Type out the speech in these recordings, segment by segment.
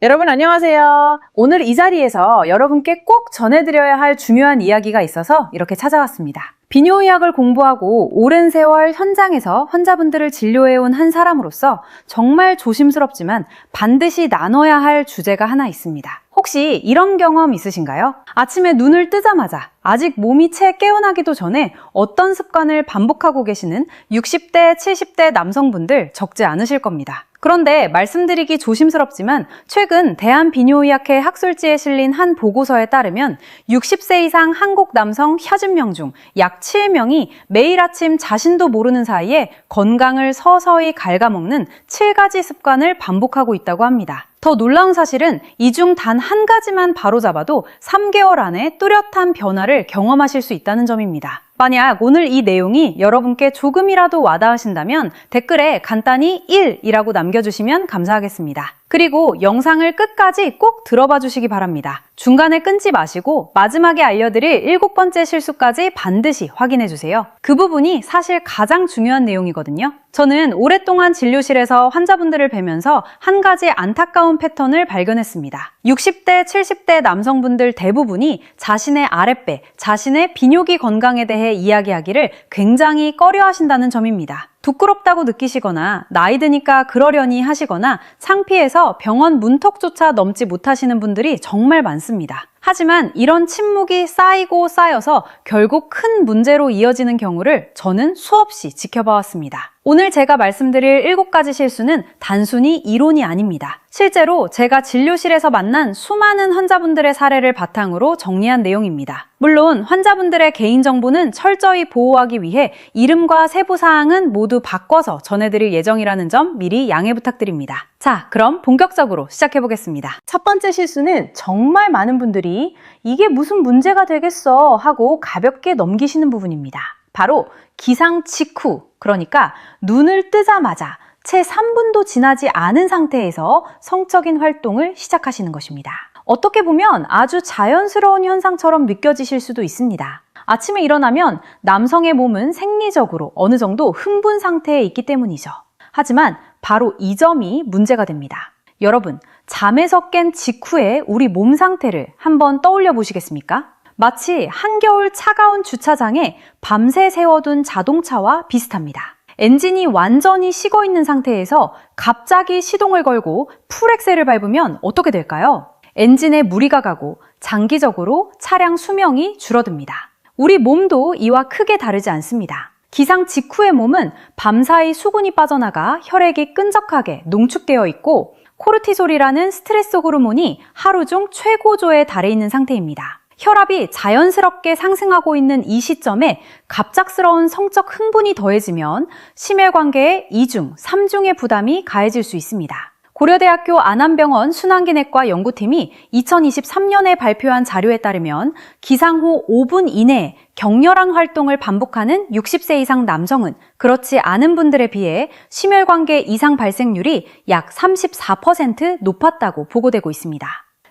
여러분 안녕하세요. 오늘 이 자리에서 여러분께 꼭 전해드려야 할 중요한 이야기가 있어서 이렇게 찾아왔습니다. 비뇨의학을 공부하고 오랜 세월 현장에서 환자분들을 진료해온 한 사람으로서 정말 조심스럽지만 반드시 나눠야 할 주제가 하나 있습니다. 혹시 이런 경험 있으신가요? 아침에 눈을 뜨자마자 아직 몸이 채 깨어나기도 전에 어떤 습관을 반복하고 계시는 60대, 70대 남성분들 적지 않으실 겁니다. 그런데 말씀드리기 조심스럽지만 최근 대한비뇨의학회 학술지에 실린 한 보고서에 따르면 60세 이상 한국 남성 혀진 명 중 약 7명이 매일 아침 자신도 모르는 사이에 건강을 서서히 갉아먹는 7가지 습관을 반복하고 있다고 합니다. 더 놀라운 사실은 이 중 단 한 가지만 바로잡아도 3개월 안에 뚜렷한 변화를 경험하실 수 있다는 점입니다. 만약 오늘 이 내용이 여러분께 조금이라도 와닿으신다면 댓글에 간단히 1이라고 남겨주시면 감사하겠습니다. 그리고 영상을 끝까지 꼭 들어봐 주시기 바랍니다. 중간에 끊지 마시고 마지막에 알려드릴 7번째 실수까지 반드시 확인해 주세요. 그 부분이 사실 가장 중요한 내용이거든요. 저는 오랫동안 진료실에서 환자분들을 뵈면서 한 가지 안타까운 패턴을 발견했습니다. 60대, 70대 남성분들 대부분이 자신의 아랫배, 자신의 비뇨기 건강에 대해 이야기하기를 굉장히 꺼려 하신다는 점입니다. 부끄럽다고 느끼시거나 나이 드니까 그러려니 하시거나 창피해서 병원 문턱조차 넘지 못하시는 분들이 정말 많습니다. 하지만 이런 침묵이 쌓이고 쌓여서 결국 큰 문제로 이어지는 경우를 저는 수없이 지켜봐왔습니다. 오늘 제가 말씀드릴 7가지 실수는 단순히 이론이 아닙니다. 실제로 제가 진료실에서 만난 수많은 환자분들의 사례를 바탕으로 정리한 내용입니다. 물론 환자분들의 개인정보는 철저히 보호하기 위해 이름과 세부사항은 모두 바꿔서 전해드릴 예정이라는 점 미리 양해 부탁드립니다. 자, 그럼 본격적으로 시작해보겠습니다. 첫 번째 실수는 정말 많은 분들이 이게 무슨 문제가 되겠어 하고 가볍게 넘기시는 부분입니다. 바로 기상 직후, 그러니까 눈을 뜨자마자 채 3분도 지나지 않은 상태에서 성적인 활동을 시작하시는 것입니다. 어떻게 보면 아주 자연스러운 현상처럼 느껴지실 수도 있습니다. 아침에 일어나면 남성의 몸은 생리적으로 어느 정도 흥분 상태에 있기 때문이죠. 하지만 바로 이 점이 문제가 됩니다. 여러분, 잠에서 깬 직후에 우리 몸 상태를 한번 떠올려 보시겠습니까? 마치 한겨울 차가운 주차장에 밤새 세워둔 자동차와 비슷합니다. 엔진이 완전히 식어 있는 상태에서 갑자기 시동을 걸고 풀엑셀을 밟으면 어떻게 될까요? 엔진에 무리가 가고 장기적으로 차량 수명이 줄어듭니다. 우리 몸도 이와 크게 다르지 않습니다. 기상 직후의 몸은 밤사이 수분이 빠져나가 혈액이 끈적하게 농축되어 있고 코르티솔이라는 스트레스 호르몬이 하루 중 최고조에 달해 있는 상태입니다. 혈압이 자연스럽게 상승하고 있는 이 시점에 갑작스러운 성적 흥분이 더해지면 심혈관계에 2중, 3중의 부담이 가해질 수 있습니다. 고려대학교 안암병원 순환기내과 연구팀이 2023년에 발표한 자료에 따르면 기상 후 5분 이내에 격렬한 활동을 반복하는 60세 이상 남성은 그렇지 않은 분들에 비해 심혈관계 이상 발생률이 약 34% 높았다고 보고되고 있습니다.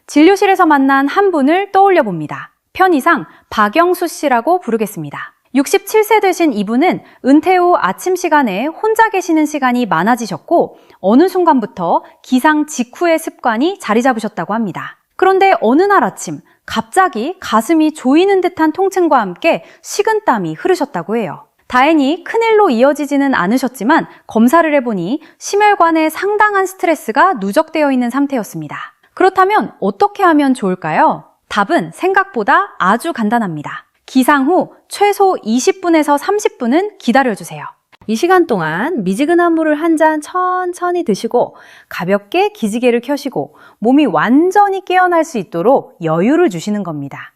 진료실에서 만난 한 분을 떠올려 봅니다. 편의상 박영수 씨라고 부르겠습니다. 67세 되신 이분은 은퇴 후 아침 시간에 혼자 계시는 시간이 많아지셨고 어느 순간부터 기상 직후의 습관이 자리 잡으셨다고 합니다. 그런데 어느 날 아침 갑자기 가슴이 조이는 듯한 통증과 함께 식은땀이 흐르셨다고 해요. 다행히 큰일로 이어지지는 않으셨지만 검사를 해보니 심혈관에 상당한 스트레스가 누적되어 있는 상태였습니다. 그렇다면 어떻게 하면 좋을까요? 답은 생각보다 아주 간단합니다. 기상 후 최소 20분에서 30분은 기다려주세요. 이 시간 동안 미지근한 물을 한 잔 천천히 드시고 가볍게 기지개를 켜시고 몸이 완전히 깨어날 수 있도록 여유를 주시는 겁니다.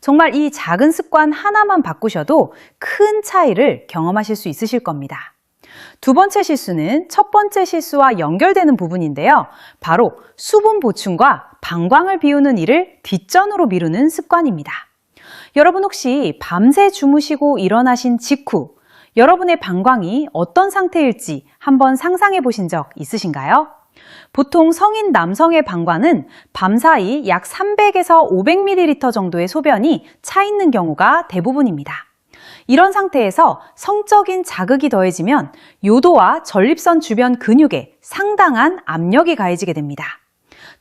정말 이 작은 습관 하나만 바꾸셔도 큰 차이를 경험하실 수 있으실 겁니다. 두 번째 실수는 첫 번째 실수와 연결되는 부분인데요. 바로 수분 보충과 방광을 비우는 일을 뒷전으로 미루는 습관입니다. 여러분 혹시 밤새 주무시고 일어나신 직후 여러분의 방광이 어떤 상태일지 한번 상상해 보신 적 있으신가요? 보통 성인 남성의 방광은 밤사이 약 300에서 500ml 정도의 소변이 차 있는 경우가 대부분입니다. 이런 상태에서 성적인 자극이 더해지면 요도와 전립선 주변 근육에 상당한 압력이 가해지게 됩니다.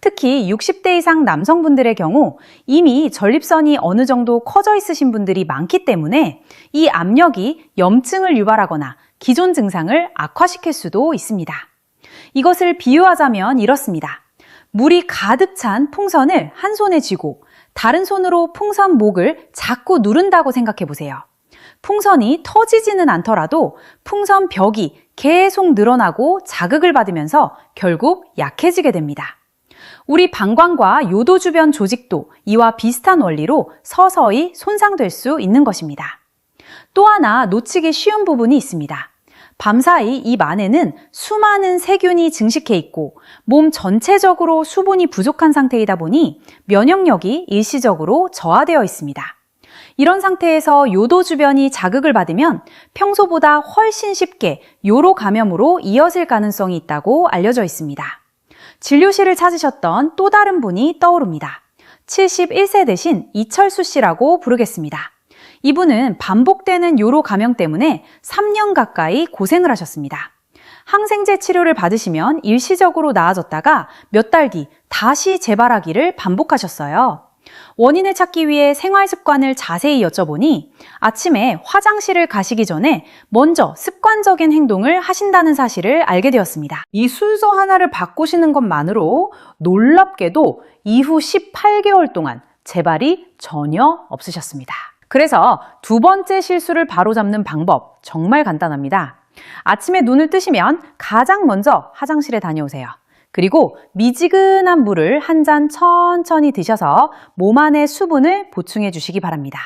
특히 60대 이상 남성분들의 경우 이미 전립선이 어느 정도 커져 있으신 분들이 많기 때문에 이 압력이 염증을 유발하거나 기존 증상을 악화시킬 수도 있습니다. 이것을 비유하자면 이렇습니다. 물이 가득 찬 풍선을 한 손에 쥐고 다른 손으로 풍선 목을 자꾸 누른다고 생각해 보세요. 풍선이 터지지는 않더라도 풍선 벽이 계속 늘어나고 자극을 받으면서 결국 약해지게 됩니다. 우리 방광과 요도 주변 조직도 이와 비슷한 원리로 서서히 손상될 수 있는 것입니다. 또 하나 놓치기 쉬운 부분이 있습니다. 밤사이 입 안에는 수많은 세균이 증식해 있고 몸 전체적으로 수분이 부족한 상태이다 보니 면역력이 일시적으로 저하되어 있습니다. 이런 상태에서 요도 주변이 자극을 받으면 평소보다 훨씬 쉽게 요로 감염으로 이어질 가능성이 있다고 알려져 있습니다. 진료실을 찾으셨던 또 다른 분이 떠오릅니다. 71세 되신 이철수 씨라고 부르겠습니다. 이분은 반복되는 요로 감염 때문에 3년 가까이 고생을 하셨습니다. 항생제 치료를 받으시면 일시적으로 나아졌다가 몇 달 뒤 다시 재발하기를 반복하셨어요. 원인을 찾기 위해 생활 습관을 자세히 여쭤보니 아침에 화장실을 가시기 전에 먼저 습관적인 행동을 하신다는 사실을 알게 되었습니다. 이 순서 하나를 바꾸시는 것만으로 놀랍게도 이후 18개월 동안 재발이 전혀 없으셨습니다. 그래서 두 번째 실수를 바로잡는 방법 정말 간단합니다. 아침에 눈을 뜨시면 가장 먼저 화장실에 다녀오세요. 그리고 미지근한 물을 한 잔 천천히 드셔서 몸 안의 수분을 보충해 주시기 바랍니다.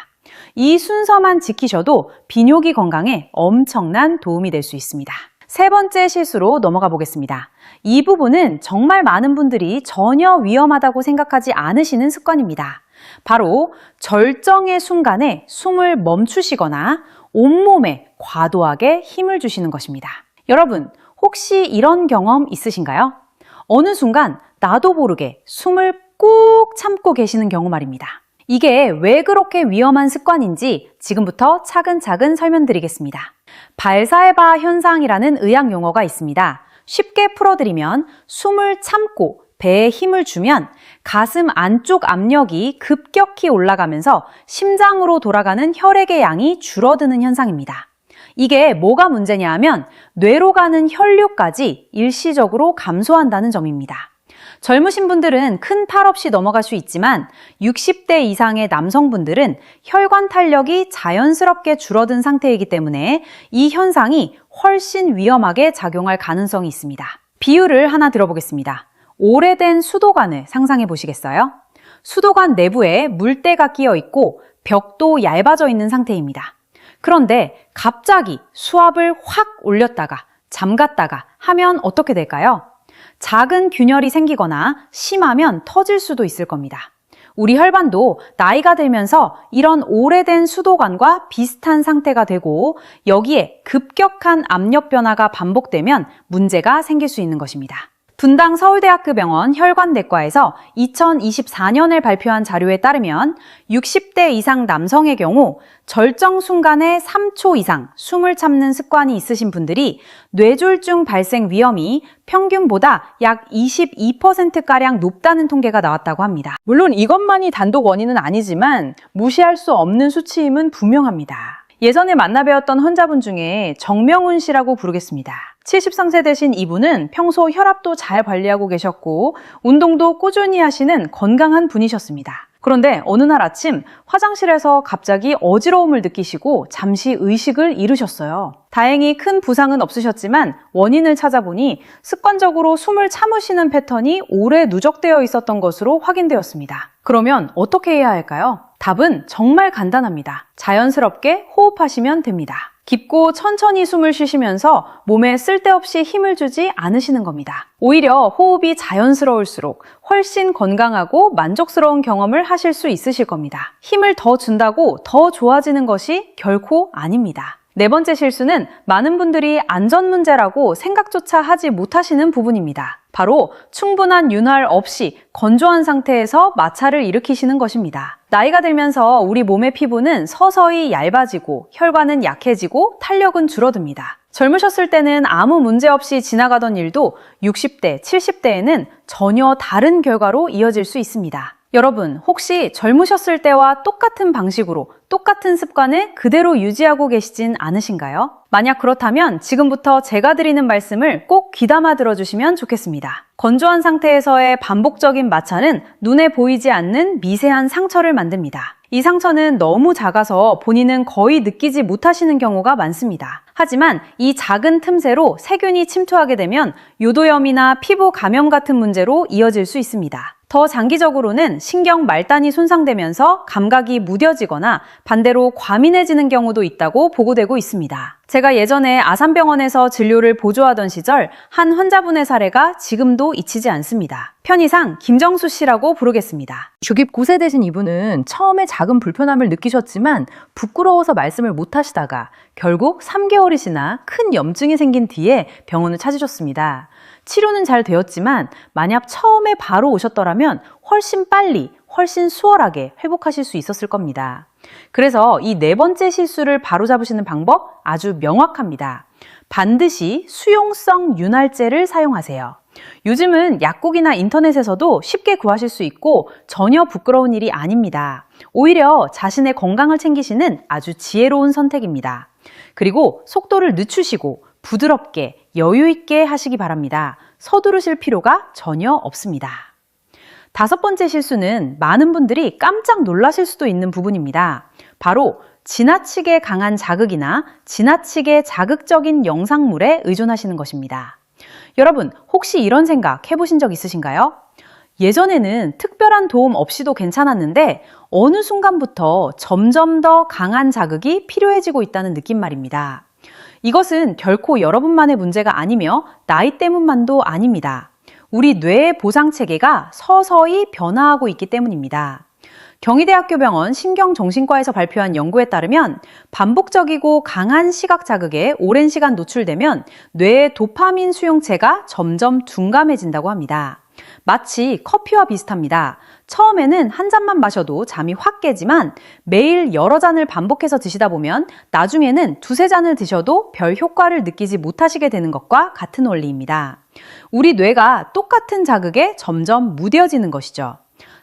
이 순서만 지키셔도 비뇨기 건강에 엄청난 도움이 될 수 있습니다. 세 번째 실수로 넘어가 보겠습니다. 이 부분은 정말 많은 분들이 전혀 위험하다고 생각하지 않으시는 습관입니다. 바로 절정의 순간에 숨을 멈추시거나 온몸에 과도하게 힘을 주시는 것입니다. 여러분, 혹시 이런 경험 있으신가요? 어느 순간 나도 모르게 숨을 꾹 참고 계시는 경우 말입니다. 이게 왜 그렇게 위험한 습관인지 지금부터 차근차근 설명드리겠습니다. 발사해바 현상이라는 의학 용어가 있습니다. 쉽게 풀어드리면 숨을 참고 배에 힘을 주면 가슴 안쪽 압력이 급격히 올라가면서 심장으로 돌아가는 혈액의 양이 줄어드는 현상입니다. 이게 뭐가 문제냐 하면 뇌로 가는 혈류까지 일시적으로 감소한다는 점입니다. 젊으신 분들은 큰 탈 없이 넘어갈 수 있지만 60대 이상의 남성분들은 혈관 탄력이 자연스럽게 줄어든 상태이기 때문에 이 현상이 훨씬 위험하게 작용할 가능성이 있습니다. 비유를 하나 들어보겠습니다. 오래된 수도관을 상상해 보시겠어요? 수도관 내부에 물때가 끼어 있고 벽도 얇아져 있는 상태입니다. 그런데 갑자기 수압을 확 올렸다가 잠갔다가 하면 어떻게 될까요? 작은 균열이 생기거나 심하면 터질 수도 있을 겁니다. 우리 혈관도 나이가 들면서 이런 오래된 수도관과 비슷한 상태가 되고 여기에 급격한 압력 변화가 반복되면 문제가 생길 수 있는 것입니다. 분당 서울대학교병원 혈관내과에서 2024년을 발표한 자료에 따르면 60대 이상 남성의 경우 절정 순간에 3초 이상 숨을 참는 습관이 있으신 분들이 뇌졸중 발생 위험이 평균보다 약 22%가량 높다는 통계가 나왔다고 합니다. 물론 이것만이 단독 원인은 아니지만 무시할 수 없는 수치임은 분명합니다. 예전에 만나 뵈었던 환자분 중에 정명훈 씨라고 부르겠습니다. 73세 되신 이분은 평소 혈압도 잘 관리하고 계셨고 운동도 꾸준히 하시는 건강한 분이셨습니다. 그런데 어느 날 아침 화장실에서 갑자기 어지러움을 느끼시고 잠시 의식을 잃으셨어요. 다행히 큰 부상은 없으셨지만 원인을 찾아보니 습관적으로 숨을 참으시는 패턴이 오래 누적되어 있었던 것으로 확인되었습니다. 그러면 어떻게 해야 할까요? 답은 정말 간단합니다. 자연스럽게 호흡하시면 됩니다. 깊고 천천히 숨을 쉬시면서 몸에 쓸데없이 힘을 주지 않으시는 겁니다. 오히려 호흡이 자연스러울수록 훨씬 건강하고 만족스러운 경험을 하실 수 있으실 겁니다. 힘을 더 준다고 더 좋아지는 것이 결코 아닙니다. 네 번째 실수는 많은 분들이 안전 문제라고 생각조차 하지 못하시는 부분입니다. 바로 충분한 윤활 없이 건조한 상태에서 마찰을 일으키시는 것입니다. 나이가 들면서 우리 몸의 피부는 서서히 얇아지고 혈관은 약해지고 탄력은 줄어듭니다. 젊으셨을 때는 아무 문제 없이 지나가던 일도 60대, 70대에는 전혀 다른 결과로 이어질 수 있습니다. 여러분, 혹시 젊으셨을 때와 똑같은 방식으로 똑같은 습관을 그대로 유지하고 계시진 않으신가요? 만약 그렇다면 지금부터 제가 드리는 말씀을 꼭 귀담아 들어주시면 좋겠습니다. 건조한 상태에서의 반복적인 마찰은 눈에 보이지 않는 미세한 상처를 만듭니다. 이 상처는 너무 작아서 본인은 거의 느끼지 못하시는 경우가 많습니다. 하지만 이 작은 틈새로 세균이 침투하게 되면 요도염이나 피부 감염 같은 문제로 이어질 수 있습니다. 더 장기적으로는 신경 말단이 손상되면서 감각이 무뎌지거나 반대로 과민해지는 경우도 있다고 보고되고 있습니다. 제가 예전에 아산병원에서 진료를 보조하던 시절 한 환자분의 사례가 지금도 잊히지 않습니다. 편의상 김정수 씨라고 부르겠습니다. 69세 되신 이분은 처음에 작은 불편함을 느끼셨지만 부끄러워서 말씀을 못 하시다가 결국 3개월이 지나 큰 염증이 생긴 뒤에 병원을 찾으셨습니다. 치료는 잘 되었지만 만약 처음에 바로 오셨더라면 훨씬 빨리, 훨씬 수월하게 회복하실 수 있었을 겁니다. 그래서 이 4번째 실수를 바로잡으시는 방법 아주 명확합니다. 반드시 수용성 윤활제를 사용하세요. 요즘은 약국이나 인터넷에서도 쉽게 구하실 수 있고 전혀 부끄러운 일이 아닙니다. 오히려 자신의 건강을 챙기시는 아주 지혜로운 선택입니다. 그리고 속도를 늦추시고 부드럽게 여유 있게 하시기 바랍니다. 서두르실 필요가 전혀 없습니다. 5번째 실수는 많은 분들이 깜짝 놀라실 수도 있는 부분입니다. 바로 지나치게 강한 자극이나 지나치게 자극적인 영상물에 의존하시는 것입니다. 여러분, 혹시 이런 생각 해보신 적 있으신가요? 예전에는 특별한 도움 없이도 괜찮았는데 어느 순간부터 점점 더 강한 자극이 필요해지고 있다는 느낌 말입니다. 이것은 결코 여러분만의 문제가 아니며 나이 때문만도 아닙니다. 우리 뇌의 보상체계가 서서히 변화하고 있기 때문입니다. 경희대학교 병원 신경정신과에서 발표한 연구에 따르면 반복적이고 강한 시각 자극에 오랜 시간 노출되면 뇌의 도파민 수용체가 점점 둔감해진다고 합니다. 마치 커피와 비슷합니다. 처음에는 한 잔만 마셔도 잠이 확 깨지만 매일 여러 잔을 반복해서 드시다 보면 나중에는 2-3잔을 드셔도 별 효과를 느끼지 못하시게 되는 것과 같은 원리입니다. 우리 뇌가 똑같은 자극에 점점 무뎌지는 것이죠.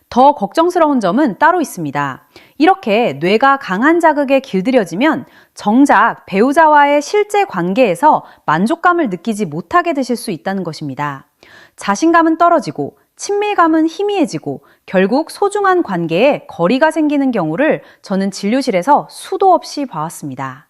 더 걱정스러운 점은 따로 있습니다. 이렇게 뇌가 강한 자극에 길들여지면 정작 배우자와의 실제 관계에서 만족감을 느끼지 못하게 되실 수 있다는 것입니다. 자신감은 떨어지고 친밀감은 희미해지고 결국 소중한 관계에 거리가 생기는 경우를 저는 진료실에서 수도 없이 봐왔습니다.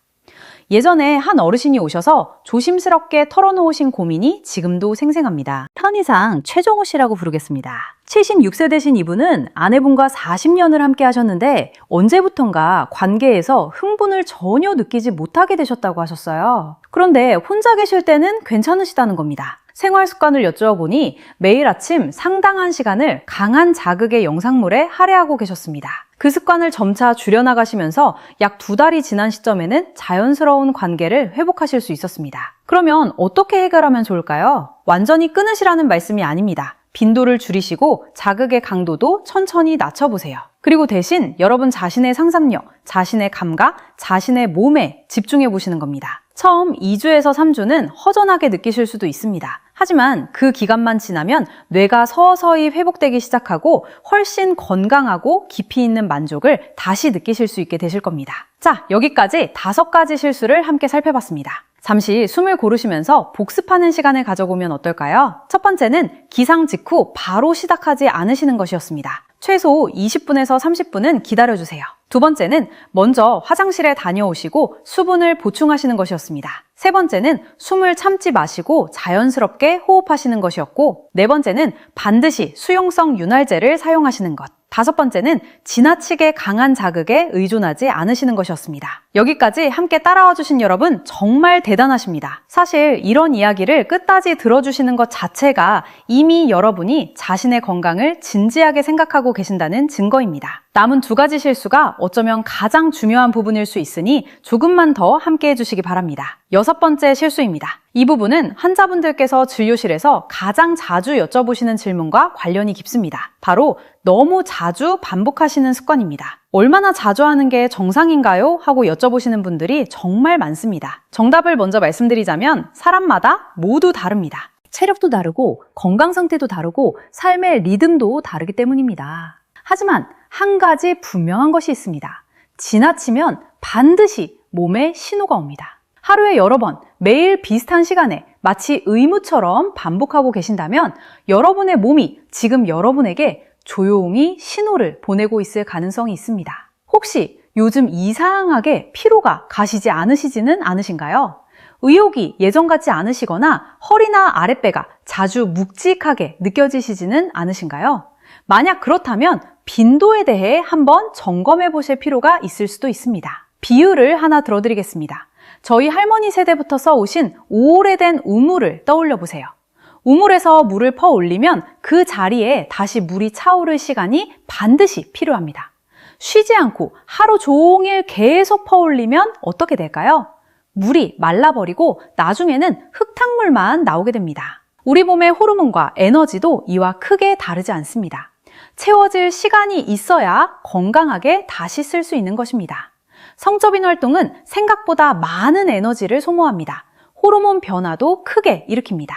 예전에 한 어르신이 오셔서 조심스럽게 털어놓으신 고민이 지금도 생생합니다. 편의상 최종호 씨라고 부르겠습니다. 76세 되신 이분은 아내분과 40년을 함께 하셨는데 언제부턴가 관계에서 흥분을 전혀 느끼지 못하게 되셨다고 하셨어요. 그런데 혼자 계실 때는 괜찮으시다는 겁니다. 생활 습관을 여쭈어보니 매일 아침 상당한 시간을 강한 자극의 영상물에 할애하고 계셨습니다. 그 습관을 점차 줄여나가시면서 약 2달이 지난 시점에는 자연스러운 관계를 회복하실 수 있었습니다. 그러면 어떻게 해결하면 좋을까요? 완전히 끊으시라는 말씀이 아닙니다. 빈도를 줄이시고 자극의 강도도 천천히 낮춰보세요. 그리고 대신 여러분 자신의 상상력, 자신의 감각, 자신의 몸에 집중해 보시는 겁니다. 처음 2주에서 3주는 허전하게 느끼실 수도 있습니다. 하지만 그 기간만 지나면 뇌가 서서히 회복되기 시작하고 훨씬 건강하고 깊이 있는 만족을 다시 느끼실 수 있게 되실 겁니다. 자, 여기까지 5가지 실수를 함께 살펴봤습니다. 잠시 숨을 고르시면서 복습하는 시간을 가져보면 어떨까요? 첫 번째는 기상 직후 바로 시작하지 않으시는 것이었습니다. 최소 20분에서 30분은 기다려주세요. 두 번째는 먼저 화장실에 다녀오시고 수분을 보충하시는 것이었습니다. 세 번째는 숨을 참지 마시고 자연스럽게 호흡하시는 것이었고, 네 번째는 반드시 수용성 윤활제를 사용하시는 것. 5번째는 지나치게 강한 자극에 의존하지 않으시는 것이었습니다. 여기까지 함께 따라와 주신 여러분 정말 대단하십니다. 사실 이런 이야기를 끝까지 들어주시는 것 자체가 이미 여러분이 자신의 건강을 진지하게 생각하고 계신다는 증거입니다. 남은 2가지 실수가 어쩌면 가장 중요한 부분일 수 있으니 조금만 더 함께 해주시기 바랍니다. 6번째 실수입니다. 이 부분은 환자분들께서 진료실에서 가장 자주 여쭤보시는 질문과 관련이 깊습니다. 바로 너무 자주 반복하시는 습관입니다. 얼마나 자주 하는 게 정상인가요? 하고 여쭤보시는 분들이 정말 많습니다. 정답을 먼저 말씀드리자면 사람마다 모두 다릅니다. 체력도 다르고 건강 상태도 다르고 삶의 리듬도 다르기 때문입니다. 하지만 한 가지 분명한 것이 있습니다. 지나치면 반드시 몸에 신호가 옵니다. 하루에 여러 번 매일 비슷한 시간에 마치 의무처럼 반복하고 계신다면 여러분의 몸이 지금 여러분에게 조용히 신호를 보내고 있을 가능성이 있습니다. 혹시 요즘 이상하게 피로가 가시지 않으시지는 않으신가요? 의욕이 예전 같지 않으시거나 허리나 아랫배가 자주 묵직하게 느껴지시지는 않으신가요? 만약 그렇다면 빈도에 대해 한번 점검해 보실 필요가 있을 수도 있습니다. 비유를 하나 들어드리겠습니다. 저희 할머니 세대부터 써오신 오래된 우물을 떠올려 보세요. 우물에서 물을 퍼 올리면 그 자리에 다시 물이 차오를 시간이 반드시 필요합니다. 쉬지 않고 하루 종일 계속 퍼 올리면 어떻게 될까요? 물이 말라버리고 나중에는 흙탕물만 나오게 됩니다. 우리 몸의 호르몬과 에너지도 이와 크게 다르지 않습니다. 채워질 시간이 있어야 건강하게 다시 쓸 수 있는 것입니다. 성적인 활동은 생각보다 많은 에너지를 소모합니다. 호르몬 변화도 크게 일으킵니다.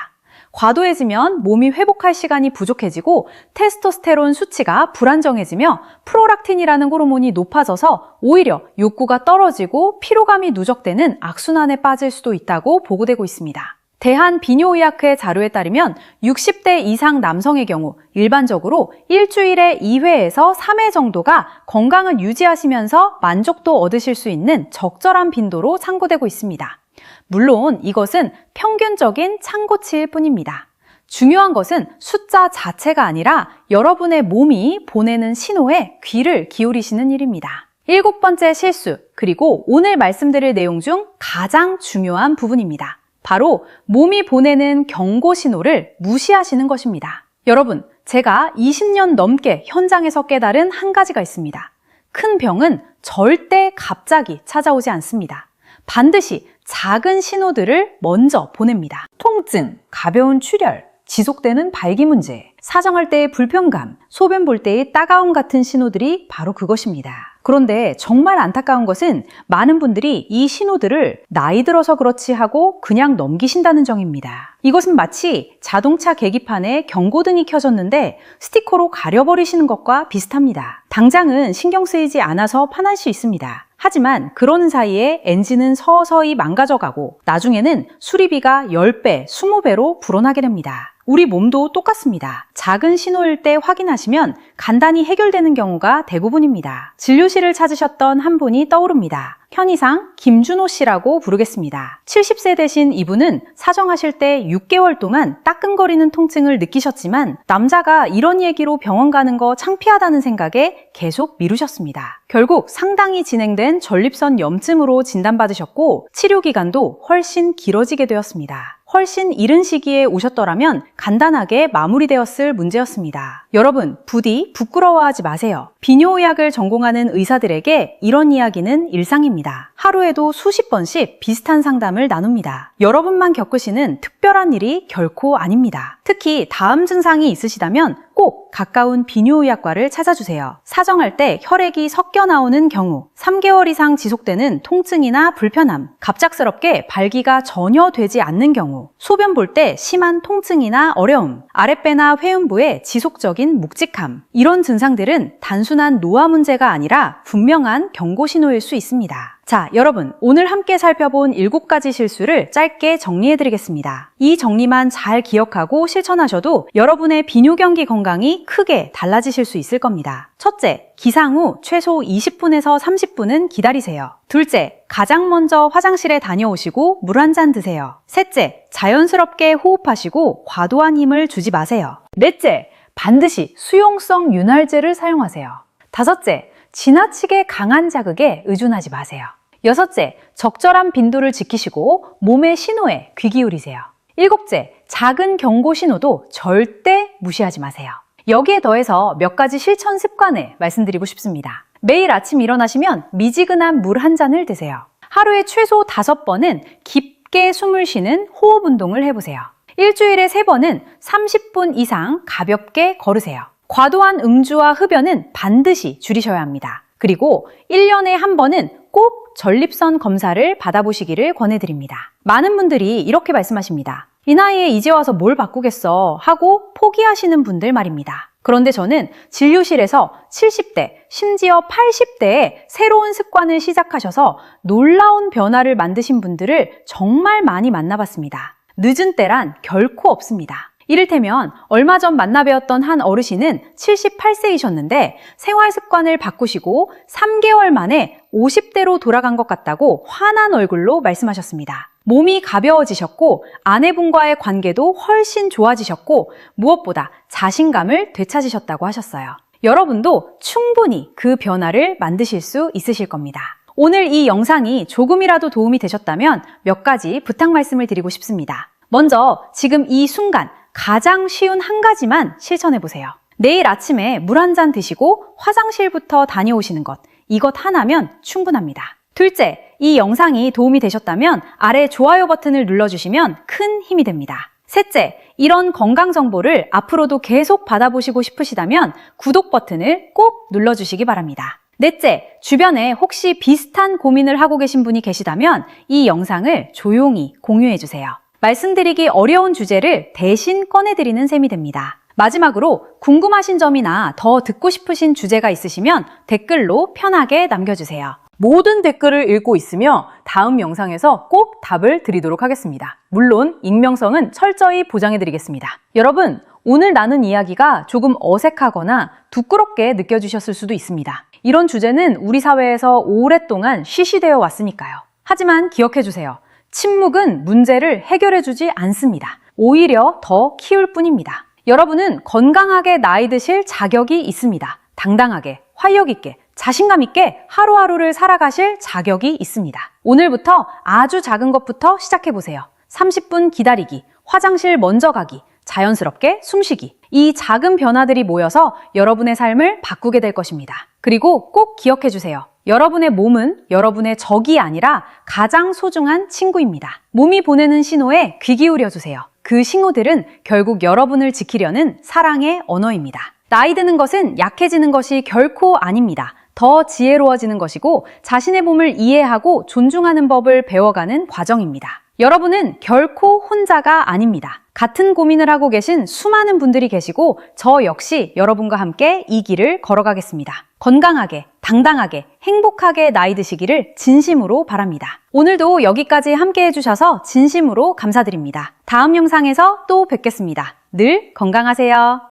과도해지면 몸이 회복할 시간이 부족해지고 테스토스테론 수치가 불안정해지며 프로락틴이라는 호르몬이 높아져서 오히려 욕구가 떨어지고 피로감이 누적되는 악순환에 빠질 수도 있다고 보고되고 있습니다. 대한비뇨의학회 자료에 따르면 60대 이상 남성의 경우 일반적으로 일주일에 2회에서 3회 정도가 건강을 유지하시면서 만족도 얻으실 수 있는 적절한 빈도로 참고되고 있습니다. 물론 이것은 평균적인 참고치일 뿐입니다. 중요한 것은 숫자 자체가 아니라 여러분의 몸이 보내는 신호에 귀를 기울이시는 일입니다. 7번째 실수, 그리고 오늘 말씀드릴 내용 중 가장 중요한 부분입니다. 바로 몸이 보내는 경고 신호를 무시하시는 것입니다. 여러분, 제가 20년 넘게 현장에서 깨달은 한 가지가 있습니다. 큰 병은 절대 갑자기 찾아오지 않습니다. 반드시 작은 신호들을 먼저 보냅니다. 통증, 가벼운 출혈, 지속되는 발기 문제, 사정할 때의 불편감, 소변 볼 때의 따가움 같은 신호들이 바로 그것입니다. 그런데 정말 안타까운 것은 많은 분들이 이 신호들을 나이 들어서 그렇지 하고 그냥 넘기신다는 점입니다. 이것은 마치 자동차 계기판에 경고등이 켜졌는데 스티커로 가려버리시는 것과 비슷합니다. 당장은 신경 쓰이지 않아서 편할 수 있습니다. 하지만 그러는 사이에 엔진은 서서히 망가져가고 나중에는 수리비가 10배, 20배로 불어나게 됩니다. 우리 몸도 똑같습니다. 작은 신호일 때 확인하시면 간단히 해결되는 경우가 대부분입니다. 진료실을 찾으셨던 한 분이 떠오릅니다. 편의상 김준호 씨라고 부르겠습니다. 70세 되신 이분은 사정하실 때 6개월 동안 따끔거리는 통증을 느끼셨지만 남자가 이런 얘기로 병원 가는 거 창피하다는 생각에 계속 미루셨습니다. 결국 상당히 진행된 전립선 염증으로 진단받으셨고 치료 기간도 훨씬 길어지게 되었습니다. 훨씬 이른 시기에 오셨더라면 간단하게 마무리되었을 문제였습니다. 여러분, 부디 부끄러워하지 마세요. 비뇨의학을 전공하는 의사들에게 이런 이야기는 일상입니다. 하루에도 수십 번씩 비슷한 상담을 나눕니다. 여러분만 겪으시는 특별한 일이 결코 아닙니다. 특히 다음 증상이 있으시다면 꼭 가까운 비뇨의학과를 찾아주세요. 사정할 때 혈액이 섞여 나오는 경우, 3개월 이상 지속되는 통증이나 불편함, 갑작스럽게 발기가 전혀 되지 않는 경우, 소변 볼 때 심한 통증이나 어려움, 아랫배나 회음부의 지속적인 묵직함, 이런 증상들은 단순한 노화 문제가 아니라 분명한 경고 신호일 수 있습니다. 자, 여러분, 오늘 함께 살펴본 7가지 실수를 짧게 정리해드리겠습니다. 이 정리만 잘 기억하고 실천하셔도 여러분의 비뇨경기 건강이 크게 달라지실 수 있을 겁니다. 첫째, 기상 후 최소 20분에서 30분은 기다리세요. 둘째, 가장 먼저 화장실에 다녀오시고 물 한 잔 드세요. 셋째, 자연스럽게 호흡하시고 과도한 힘을 주지 마세요. 넷째, 반드시 수용성 윤활제를 사용하세요. 다섯째, 지나치게 강한 자극에 의존하지 마세요. 여섯째, 적절한 빈도를 지키시고 몸의 신호에 귀 기울이세요. 일곱째, 작은 경고 신호도 절대 무시하지 마세요. 여기에 더해서 몇 가지 실천 습관을 말씀드리고 싶습니다. 매일 아침 일어나시면 미지근한 물 한 잔을 드세요. 하루에 최소 5번은 깊게 숨을 쉬는 호흡 운동을 해보세요. 일주일에 3번은 30분 이상 가볍게 걸으세요. 과도한 음주와 흡연은 반드시 줄이셔야 합니다. 그리고 1년에 한 번은 꼭 전립선 검사를 받아보시기를 권해드립니다. 많은 분들이 이렇게 말씀하십니다. 이 나이에 이제 와서 뭘 바꾸겠어 하고 포기하시는 분들 말입니다. 그런데 저는 진료실에서 70대, 심지어 80대에 새로운 습관을 시작하셔서 놀라운 변화를 만드신 분들을 정말 많이 만나봤습니다. 늦은 때란 결코 없습니다. 이를테면 얼마 전 만나 뵈었던 한 어르신은 78세이셨는데 생활 습관을 바꾸시고 3개월 만에 50대로 돌아간 것 같다고 환한 얼굴로 말씀하셨습니다. 몸이 가벼워지셨고 아내분과의 관계도 훨씬 좋아지셨고 무엇보다 자신감을 되찾으셨다고 하셨어요. 여러분도 충분히 그 변화를 만드실 수 있으실 겁니다. 오늘 이 영상이 조금이라도 도움이 되셨다면 몇 가지 부탁 말씀을 드리고 싶습니다. 먼저 지금 이 순간 가장 쉬운 한 가지만 실천해 보세요. 내일 아침에 물 한 잔 드시고 화장실부터 다녀오시는 것, 이것 하나면 충분합니다. 둘째, 이 영상이 도움이 되셨다면 아래 좋아요 버튼을 눌러주시면 큰 힘이 됩니다. 셋째, 이런 건강 정보를 앞으로도 계속 받아보시고 싶으시다면 구독 버튼을 꼭 눌러주시기 바랍니다. 넷째, 주변에 혹시 비슷한 고민을 하고 계신 분이 계시다면 이 영상을 조용히 공유해주세요. 말씀드리기 어려운 주제를 대신 꺼내드리는 셈이 됩니다. 마지막으로 궁금하신 점이나 더 듣고 싶으신 주제가 있으시면 댓글로 편하게 남겨주세요. 모든 댓글을 읽고 있으며 다음 영상에서 꼭 답을 드리도록 하겠습니다. 물론 익명성은 철저히 보장해드리겠습니다. 여러분, 오늘 나눈 이야기가 조금 어색하거나 부끄럽게 느껴지셨을 수도 있습니다. 이런 주제는 우리 사회에서 오랫동안 쉬쉬되어 왔으니까요. 하지만 기억해주세요. 침묵은 문제를 해결해주지 않습니다. 오히려 더 키울 뿐입니다. 여러분은 건강하게 나이 드실 자격이 있습니다. 당당하게, 활력 있게, 자신감 있게 하루하루를 살아가실 자격이 있습니다. 오늘부터 아주 작은 것부터 시작해보세요. 30분 기다리기, 화장실 먼저 가기, 자연스럽게 숨쉬기. 이 작은 변화들이 모여서 여러분의 삶을 바꾸게 될 것입니다. 그리고 꼭 기억해주세요. 여러분의 몸은 여러분의 적이 아니라 가장 소중한 친구입니다. 몸이 보내는 신호에 귀 기울여주세요. 그 신호들은 결국 여러분을 지키려는 사랑의 언어입니다. 나이 드는 것은 약해지는 것이 결코 아닙니다. 더 지혜로워지는 것이고 자신의 몸을 이해하고 존중하는 법을 배워가는 과정입니다. 여러분은 결코 혼자가 아닙니다. 같은 고민을 하고 계신 수많은 분들이 계시고 저 역시 여러분과 함께 이 길을 걸어가겠습니다. 건강하게, 당당하게, 행복하게 나이 드시기를 진심으로 바랍니다. 오늘도 여기까지 함께 해주셔서 진심으로 감사드립니다. 다음 영상에서 또 뵙겠습니다. 늘 건강하세요.